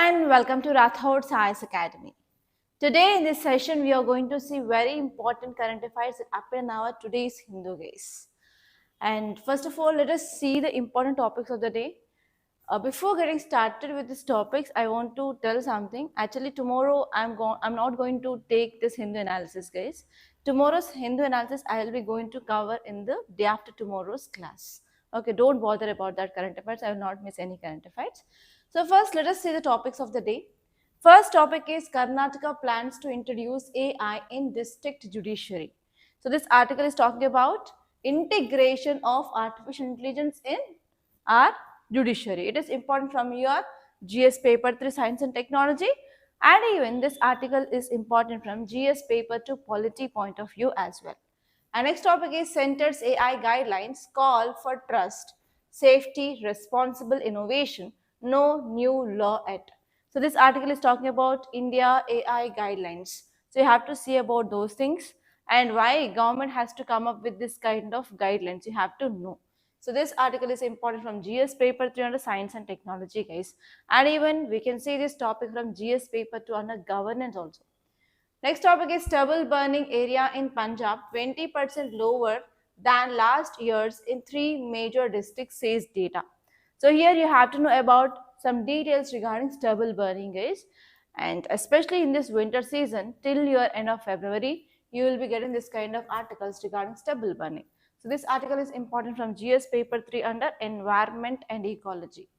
and welcome to Rathods Science Academy. Today in this session we are going to see very important current affairs that appear in our today's Hindu guys. And first of all, let us see the important topics of the day. Before getting started with these topics, I want to tell something. Actually, tomorrow I'm not going to take this Hindu analysis, guys. Tomorrow's Hindu analysis I will be going to cover in the day after tomorrow's class. Okay, don't bother about that current affairs. I will not miss any current affairs. So first, let us see the topics of the day. First topic is Karnataka plans to introduce AI in district judiciary. So this article is talking about integration of artificial intelligence in our judiciary. It is important from your GS paper 3 science and technology, and even this article is important from GS paper 2 polity point of view as well. Our next topic is Center's AI guidelines call for trust, safety, responsible innovation, no new law yet. So this article is talking about India AI guidelines. So you have to see about those things and why government has to come up with this kind of guidelines. You have to know. So this article is important from GS paper 3 under science and technology, guys. And even we can see this topic from GS paper 2 under governance also. Next topic is stubble burning area in Punjab 20% lower than last year's in 3 major districts, says data. So here you have to know about some details regarding stubble burning, guys. And especially in this winter season till your end of February, you will be getting this kind of articles regarding stubble burning. So this article is important from GS paper 3 under environment and ecology.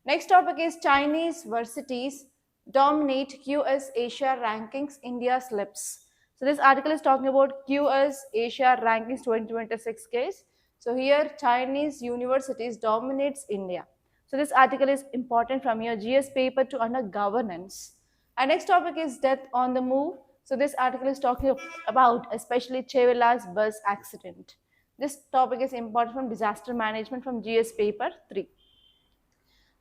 Next topic is Chinese varsities dominate QS Asia rankings, India slips. So this article is talking about QS Asia rankings 2026 case. So here Chinese universities dominates India. So this article is important from your GS paper 2 under governance. Our next topic is death on the move. So this article is talking about especially Chevela's bus accident. This topic is important from disaster management from GS paper 3.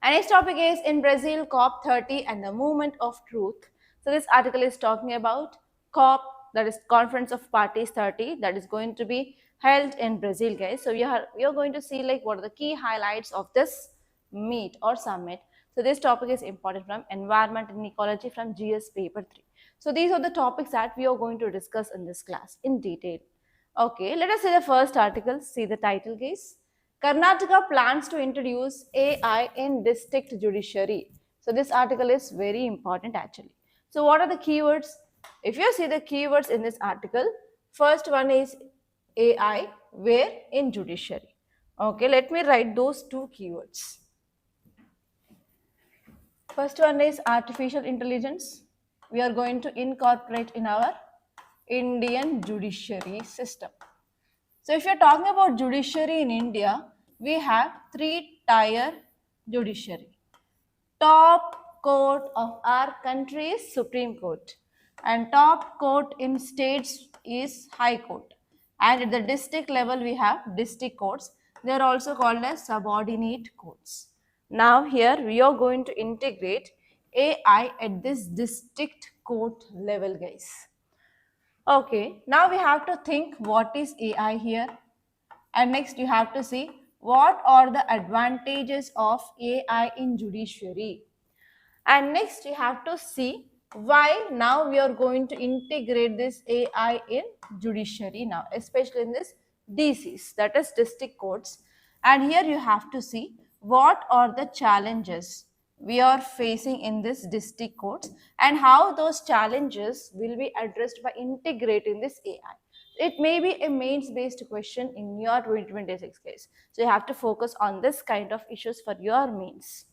And next topic is in Brazil COP30 and the movement of truth. So this article is talking about COP, that is Conference of Parties 30, that is going to be held in Brazil, guys. So we are going to see like what are the key highlights of this meet or summit. So this topic is important from environment and ecology from GS paper 3. So these are the topics that we are going to discuss in this class in detail. Okay, let us see the first article. See the title, guys. Karnataka plans to introduce AI in district judiciary. So this article is very important actually. So what are the keywords? If you see the keywords in this article, first one is AI, where in judiciary. Okay, let me write those two keywords. First one is artificial intelligence. We are going to incorporate in our Indian judiciary system. So if you're talking about judiciary in India, we have 3-tier judiciary. Top court of our country is Supreme Court, and top court in states is High Court. And at the district level we have district courts. They are also called as subordinate courts. Now here we are going to integrate AI at this district court level, guys. Okay, now we have to think what is AI here, and next you have to see what are the advantages of AI in judiciary, and next you have to see why now we are going to integrate this AI in judiciary now, especially in this DCs, that is district courts. And here you have to see what are the challenges we are facing in this district courts and how those challenges will be addressed by integrating this AI. It may be a mains based question in your 2026 case. So you have to focus on this kind of issues for your mains.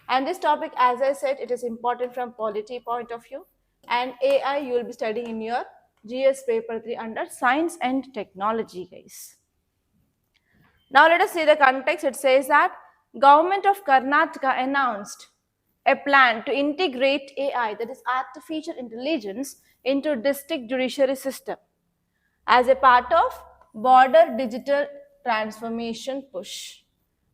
And this topic, as I said, it is important from polity point of view, and AI you will be studying in your GS paper 3 under science and technology, guys. Now let us see the context. It says that Government of Karnataka announced a plan to integrate AI, that is artificial intelligence, into district judiciary system as a part of border digital transformation push.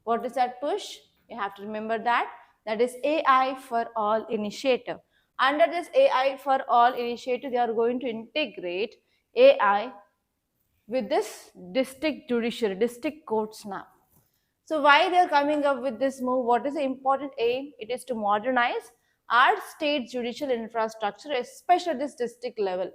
What is that push? You have to remember that. That is AI for all initiative. Under this AI for all initiative, they are going to integrate AI with this district judiciary, district courts now. So why they are coming up with this move? What is the important aim? It is to modernize our state judicial infrastructure, especially at this district level.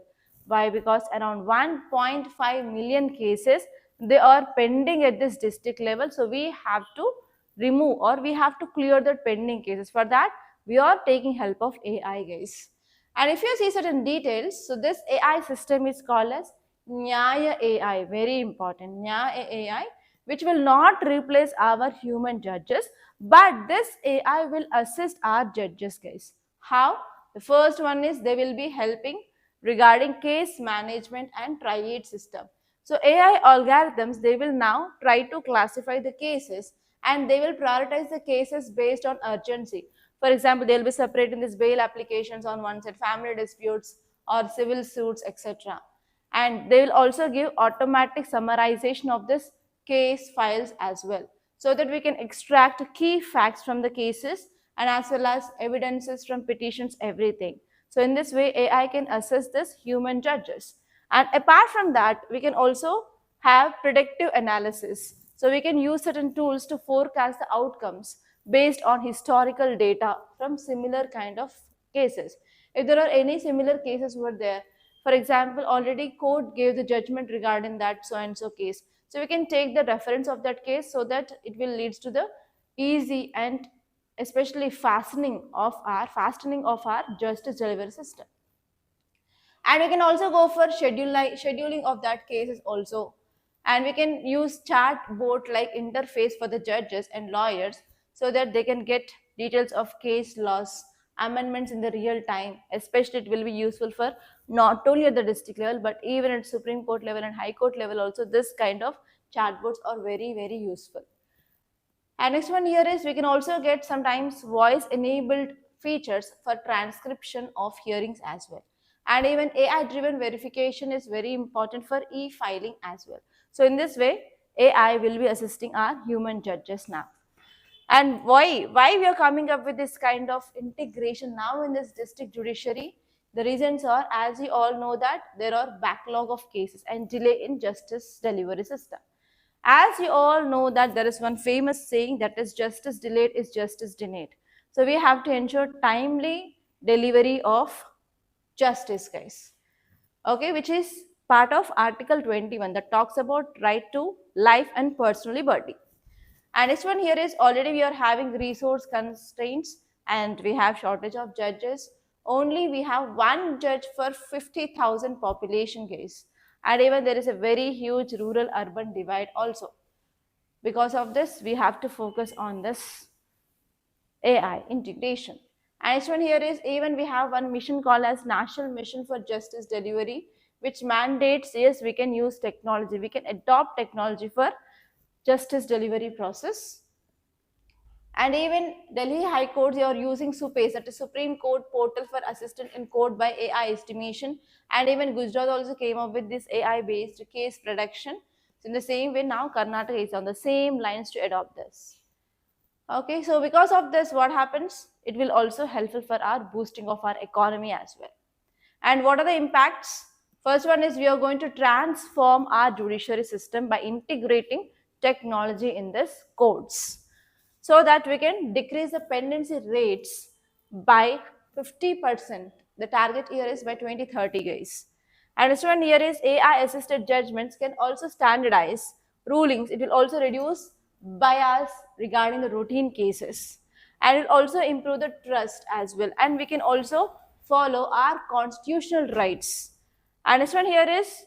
Why? Because around 1.5 million cases they are pending at this district level. So we have to remove or we have to clear the pending cases. For that, we are taking help of AI, guys. And if you see certain details, so this AI system is called as Nyaya AI, very important, Nyaya AI, which will not replace our human judges, but this AI will assist our judges, guys. How? The first one is they will be helping regarding case management and triad system. So AI algorithms, they will now try to classify the cases and they will prioritize the cases based on urgency. For example, they will be separating these bail applications on one side, family disputes or civil suits, etc. And they will also give automatic summarization of this case files as well, so that we can extract key facts from the cases and as well as evidences from petitions, everything. So in this way, AI can assist this human judges. And apart from that, we can also have predictive analysis. So we can use certain tools to forecast the outcomes based on historical data from similar kind of cases. If there are any similar cases were there, for example, already court gave the judgment regarding that so and so case. So we can take the reference of that case so that it will lead to the easy and especially fastening of our justice delivery system. And we can also go for scheduling of that cases also. And we can use chat board like interface for the judges and lawyers so that they can get details of case laws, amendments in the real time. Especially it will be useful for not only at the district level but even at Supreme Court level and High Court level also. This kind of chatbots are very, very useful. And next one here is we can also get sometimes voice enabled features for transcription of hearings as well. And even AI driven verification is very important for e-filing as well. So in this way, AI will be assisting our human judges now. And why we are coming up with this kind of integration now in this district judiciary? The reasons are, as you all know, that there are backlog of cases and delay in justice delivery system. As you all know that there is one famous saying that is justice delayed is justice denied. So we have to ensure timely delivery of justice, guys. Okay, which is part of Article 21 that talks about right to life and personal liberty. And next one here is already we are having resource constraints and we have shortage of judges. Only we have one judge for 50,000 population, guys. And even there is a very huge rural urban divide also. Because of this, we have to focus on this AI integration. And next one here is even we have one mission called as National Mission for Justice Delivery, which mandates, yes, we can use technology, we can adopt technology for justice delivery process. And even Delhi High Court, they are using SUPACE, that is Supreme Court Portal for Assistance in Court by AI Estimation. And even Gujarat also came up with this AI based case prediction. So in the same way, now Karnataka is on the same lines to adopt this. Okay, so because of this, what happens? It will also helpful for our boosting of our economy as well. And what are the impacts? First one is we are going to transform our judiciary system by integrating technology in this courts, so that we can decrease the pendency rates by 50%. The target year is by 2030, guys. And this one here is AI assisted judgments can also standardize rulings. It will also reduce bias regarding the routine cases. And it will also improve the trust as well. And we can also follow our constitutional rights. And this one here is,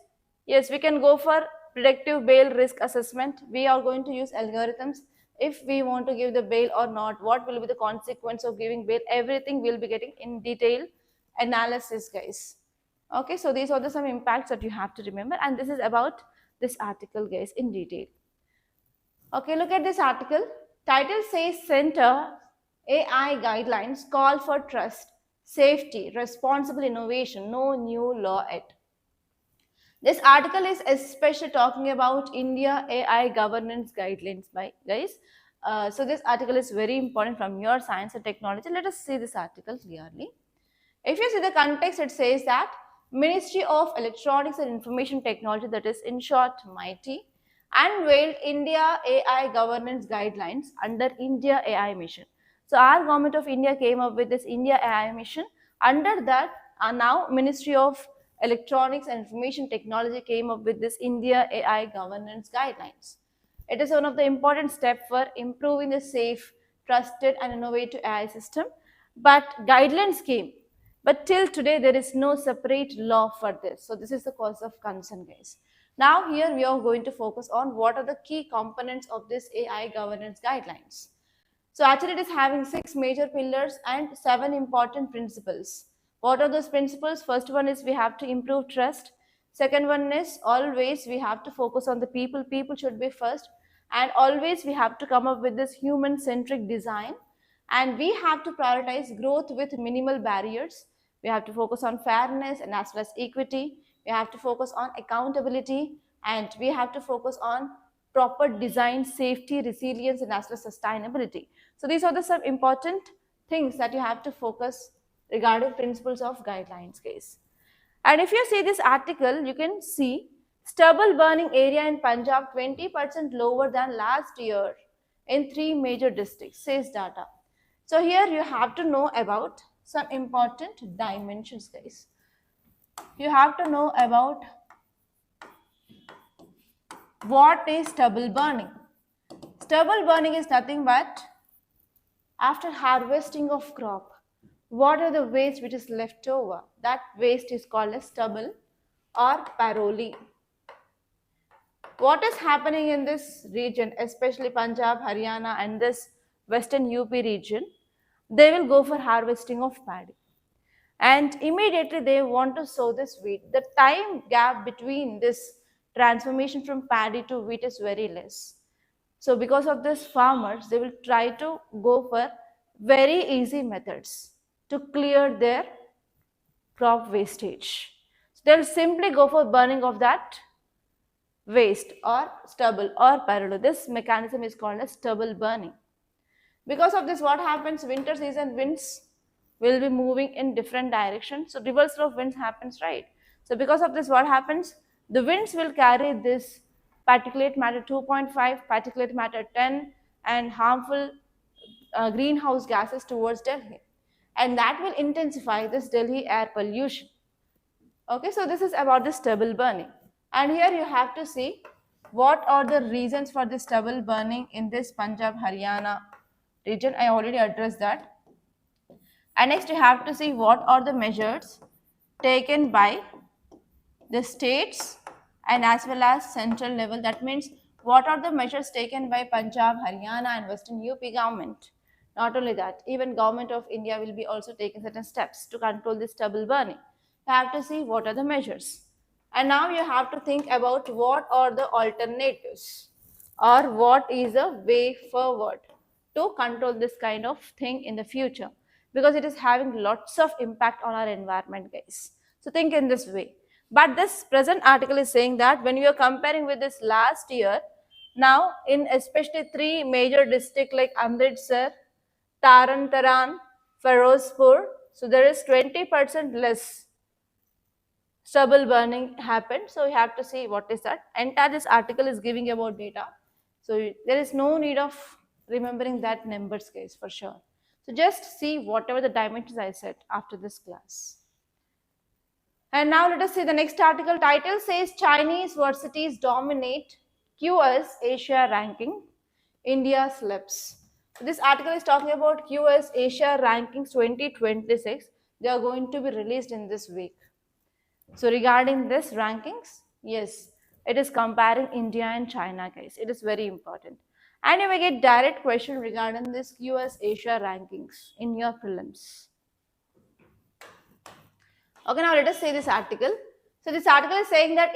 yes, we can go for predictive bail risk assessment. We are going to use algorithms. If we want to give the bail or not, what will be the consequence of giving bail, everything we'll be getting in detail analysis, guys. Okay, so these are the some impacts that you have to remember, and this is about this article, guys, in detail. Okay, look at this article. Title says Center AI guidelines call for trust, safety, responsible innovation, no new law yet. This article is especially talking about India AI governance guidelines, by guys. So this article is very important from your science and technology. Let us see this article clearly. If you see the context, it says that Ministry of Electronics and Information Technology, that is in short MITI, unveiled India AI governance guidelines under India AI mission. So our government of India came up with this India AI mission. Under that, now Ministry of Electronics and Information Technology came up with this India AI governance guidelines. It is one of the important steps for improving the safe, trusted and innovative AI system. But guidelines came. But till today, there is no separate law for this. So this is the cause of concern, guys. Now here we are going to focus on what are the key components of this AI governance guidelines. So actually it is having 6 major pillars and 7 important principles. What are those principles? First one is we have to improve trust. Second one is always we have to focus on the people. People should be first. And always we have to come up with this human-centric design. And we have to prioritize growth with minimal barriers. We have to focus on fairness and as well as equity. We have to focus on accountability. And we have to focus on proper design, safety, resilience, and as well as sustainability. So these are the some important things that you have to focus regarding principles of guidelines case. And if you see this article, you can see stubble burning area in Punjab 20% lower than last year in 3 major districts, says data. So here you have to know about some important dimensions, guys. You have to know about what is stubble burning. Stubble burning is nothing but after harvesting of crop, what are the waste which is left over? That waste is called as stubble or paroli. What is happening in this region, especially Punjab, Haryana and this western UP region? They will go for harvesting of paddy. And immediately they want to sow this wheat. The time gap between this transformation from paddy to wheat is very less. So because of this, farmers, they will try to go for very easy methods to clear their crop wastage. So they'll simply go for burning of that waste or stubble or parolo. This mechanism is called as stubble burning. Because of this, what happens? Winter season winds will be moving in different directions. So reversal of winds happens, right? So because of this, what happens? The winds will carry this particulate matter 2.5, particulate matter 10 and harmful greenhouse gases towards Delhi. And that will intensify this Delhi air pollution. Okay, so this is about the stubble burning. And here you have to see what are the reasons for the stubble burning in this Punjab, Haryana region. I already addressed that. And next you have to see what are the measures taken by the states and as well as central level. That means what are the measures taken by Punjab, Haryana and Western UP government. Not only that, even government of India will be also taking certain steps to control this stubble burning. You have to see what are the measures. And now you have to think about what are the alternatives or what is a way forward to control this kind of thing in the future, because it is having lots of impact on our environment, guys. So think in this way. But this present article is saying that when you are comparing with this last year, now in especially 3 major districts like Amritsar, Taran Taran, Ferozpur, so there is 20% less stubble burning happened. So you have to see what is that. Entire this article is giving about data. So there is no need of remembering that numbers, guys, for sure. So just see whatever the dimensions I said after this class. And now let us see the next article. Title says Chinese universities dominate QS Asia ranking. India slips. So this article is talking about QS Asia rankings 2026. They are going to be released in this week. So regarding this rankings, yes, it is comparing India and China, guys. It is very important. And you may get direct question regarding this US Asia rankings in your prelims. Okay, now let us see this article. So this article is saying that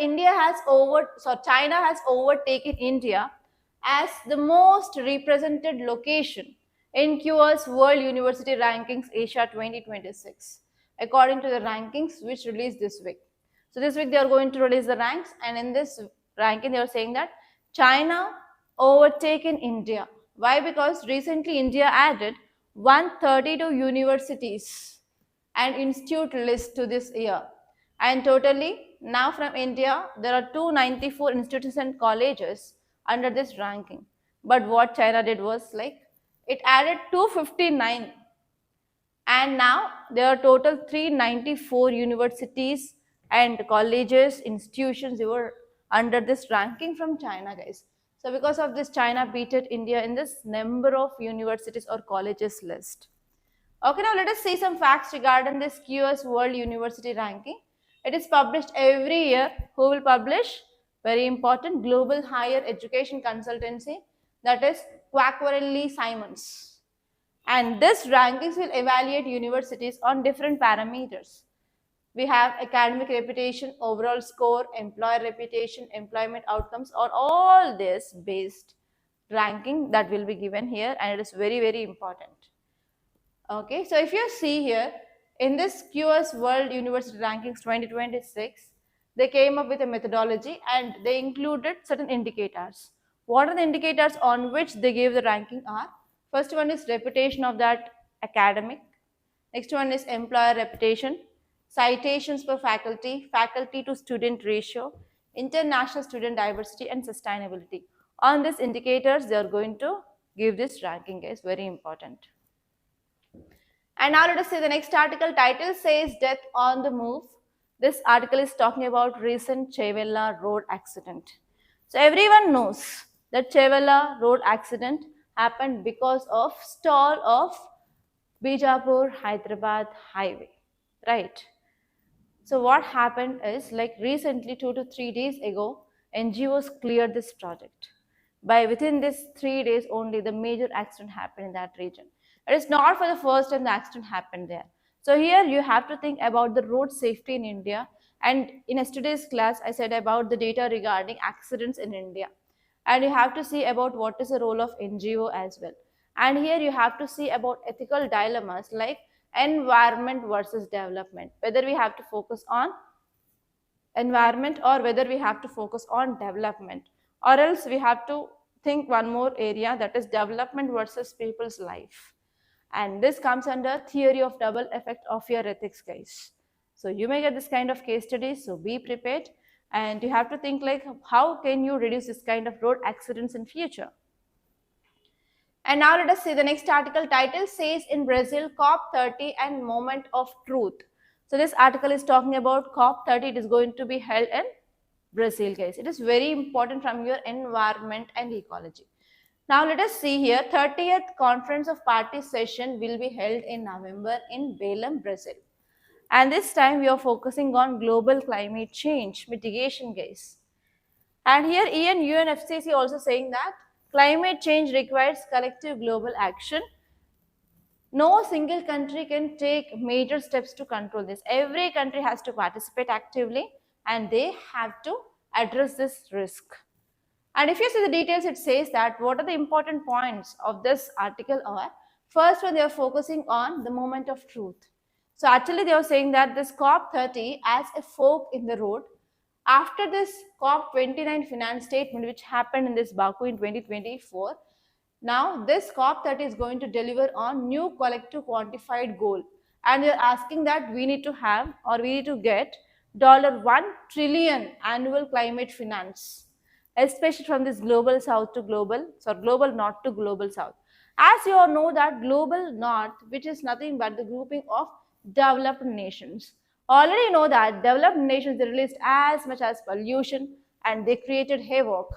China has overtaken India as the most represented location in QS World University Rankings Asia 2026, according to the rankings which released this week. So this week they are going to release the ranks, and in this ranking they are saying that China overtaken India. Why? Because recently India added 132 universities and institute list to this year, and totally now from India there are 294 institutes and colleges under this ranking. But what China did was like it added 259. And now there are total 394 universities and colleges, institutions, they were under this ranking from China, guys. So because of this, China beated India in this number of universities or colleges list. Okay, now let us see some facts regarding this QS World University Ranking. It is published every year. Who will publish? Very important, Global Higher Education Consultancy, that is Quacquarelli Simons. And this rankings will evaluate universities on different parameters. We have academic reputation, overall score, employer reputation, employment outcomes, or all this based ranking that will be given here, and it is very, very important. Okay, so if you see here, in this QS World University Rankings 2026, they came up with a methodology and they included certain indicators. What are the indicators on which they gave the ranking are? First one is reputation of that academic. Next one is employer reputation, citations per faculty, faculty to student ratio, international student diversity, and sustainability. On these indicators, they are going to give this ranking, guys, very important. And now let us see the next article. Title says Death on the Move. This article is talking about recent Chevella road accident. So everyone knows that Chevella road accident happened because of stall of Bijapur Hyderabad highway, right? So what happened is, like recently 2 to 3 days ago, NGOs cleared this project. By within this 3 days only, the major accident happened in that region. It is not for the first time the accident happened there. So here you have to think about the road safety in India. And in yesterday's class, I said about the data regarding accidents in India. And you have to see about what is the role of NGO as well. And here you have to see about ethical dilemmas like environment versus development, whether we have to focus on environment or whether we have to focus on development, or else we have to think one more area, that is development versus people's life. And this comes under theory of double effect of your ethics, guys. So you may get this kind of case studies, so be prepared. And you have to think like, how can you reduce this kind of road accidents in future? And now let us see the next article. Title says in Brazil, COP30 and Moment of Truth. So this article is talking about COP30. It is going to be held in Brazil, guys. It is very important from your environment and ecology. Now let us see here, 30th Conference of Parties session will be held in November in Belém, Brazil. And this time we are focusing on global climate change mitigation, guys. And here UNFCCC also saying that climate change requires collective global action. No single country can take major steps to control this. Every country has to participate actively and they have to address this risk. And if you see the details, it says that what are the important points of this article are, first one, they are focusing on the moment of truth. So actually they are saying that this COP30 as a fork in the road. After this COP29 finance statement which happened in this Baku in 2024, now this COP30 is going to deliver on new collective quantified goal. And they're asking that we need to have or we need to get $1 trillion annual climate finance, especially from this global south to global north to global south. As you all know that global north, which is nothing but the grouping of developed nations. Already know that developed nations, they released as much as pollution and they created havoc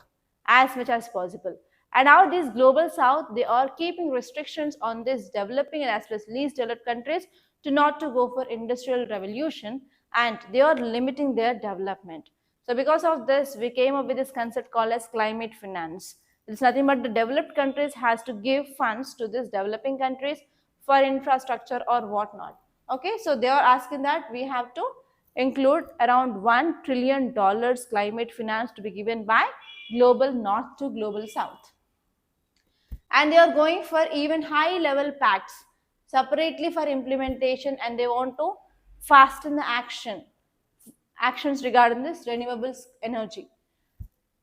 as much as possible. And now this global south, they are keeping restrictions on this developing and as well as least developed countries to not to go for industrial revolution, and they are limiting their development. So because of this, we came up with this concept called as climate finance. It's nothing but the developed countries has to give funds to these developing countries for infrastructure or whatnot. Okay, so they are asking that we have to include around $1 trillion climate finance to be given by global north to global south. And they are going for even high level pacts separately for implementation, and they want to fasten the actions regarding this renewable energy.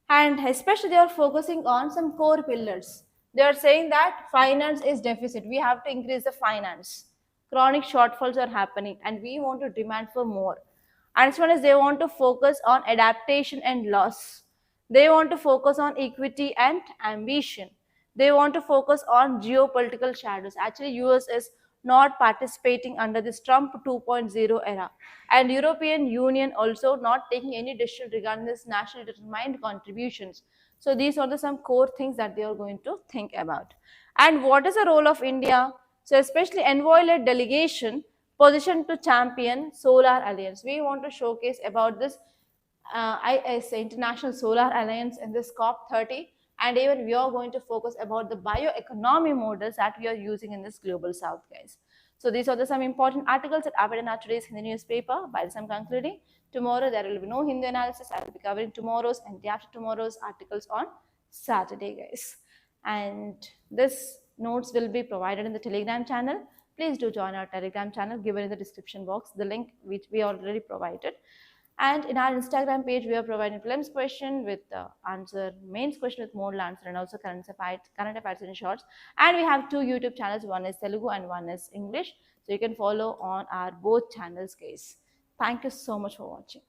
And especially they are focusing on some core pillars. They are saying that finance is deficit. We have to increase the finance. Chronic shortfalls are happening and we want to demand for more. And this one is they want to focus on adaptation and loss. They want to focus on equity and ambition. They want to focus on geopolitical shadows. Actually, US is not participating under this Trump 2.0 era, and European Union also not taking any decision regarding this nationally determined contributions. So these are the some core things that they are going to think about. And what is the role of India? So especially envoy-led delegation positioned to champion solar alliance. We want to showcase about this IS, International Solar Alliance, in this COP30, and even we are going to focus about the bioeconomy models that we are using in this global south, guys. So these are the some important articles that appeared in our today's Hindu newspaper. By this I'm concluding. Tomorrow there will be no Hindu analysis. I will be covering tomorrow's and day after tomorrow's articles on Saturday, guys. And this notes will be provided in the Telegram channel. Please do join our Telegram channel given in the description box, the link which we already provided. And in our Instagram page, we are providing prelims question with answer, mains question with model answer, and also current affairs in shorts. And we have two YouTube channels, one is Telugu and one is English. So you can follow on our both channels, guys. Thank you so much for watching.